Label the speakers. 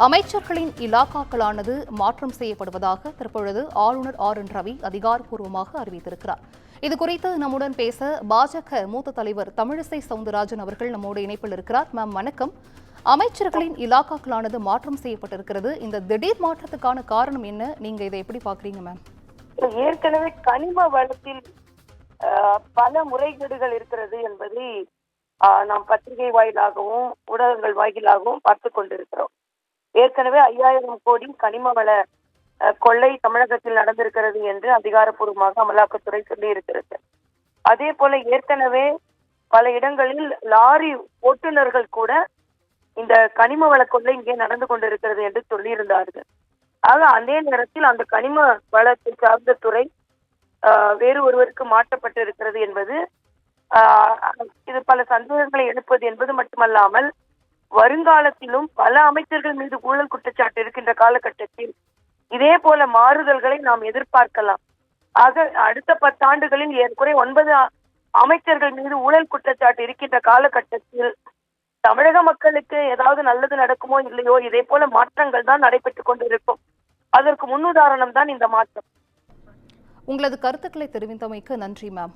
Speaker 1: அமைச்சர்களின் இலாக்காக்களானது மாற்றம் செய்யப்படுவதாக தற்பொழுது ஆளுநர் என் ரவி அதிகாரப்பூர்வமாக அறிவித்திருக்கிறார். இதுகுறித்து நம்முடன் பேச பாஜக மூத்த தலைவர் தமிழிசை சவுந்தரராஜன் அவர்கள் நம்மோடு இணைப்பில் இருக்கிறார். மேம் வணக்கம். அமைச்சர்களின் இலாக்காக்களானது மாற்றம் செய்யப்பட்டிருக்கிறது. இந்த திடீர் மாற்றத்துக்கான காரணம் என்ன? நீங்க இதை எப்படி பாக்குறீங்க மேம்?
Speaker 2: ஏற்கனவே கனிம வளத்தில் பல முறைகேடுகள் இருக்கிறது என்பதை நாம் பத்திரிகை வாயிலாகவும் ஊடகங்கள் வாயிலாகவும் பார்த்து கொண்டிருக்கிறோம். ஏற்கனவே 5000 கோடி கனிம வள கொள்ளை தமிழகத்தில் நடந்திருக்கிறது என்று அதிகாரப்பூர்வமாக அமலாக்கத்துறை சொல்லி இருக்கிறது. அதே போல ஏற்கனவே பல இடங்களில் லாரி ஓட்டுநர்கள் கூட இந்த கனிம வள கொள்ளை இங்கே நடந்து கொண்டிருக்கிறது என்று சொல்லியிருந்தார்கள். ஆக அதே நேரத்தில் அந்த கனிம வளத்தை சார்ந்த துறை வேறு ஒருவருக்கு மாற்றப்பட்டிருக்கிறது என்பது இது பல சந்தேகங்களை எழுப்புவது என்பது மட்டுமல்லாமல் வருங்காலத்திலும் பல அமைச்சர்கள் மீது ஊழல் குற்றச்சாட்டு இருக்கின்ற காலகட்டத்தில் இதே போல மாறுதல்களை நாம் எதிர்பார்க்கலாம். ஆக அடுத்த 10 ஆண்டுகளில் ஏற்குறைய 9 அமைச்சர்கள் மீது ஊழல் குற்றச்சாட்டு இருக்கின்ற காலகட்டத்தில் தமிழக மக்களுக்கு ஏதாவது நல்லது நடக்குமோ இல்லையோ, இதே போல மாற்றங்கள் தான் நடைபெற்றுக் கொண்டிருக்கும். அதற்கு முன்னுதாரணம் தான் இந்த மாற்றம்.
Speaker 1: உங்களது கருத்துக்களை தெரிவித்தமைக்கு நன்றி மேம்.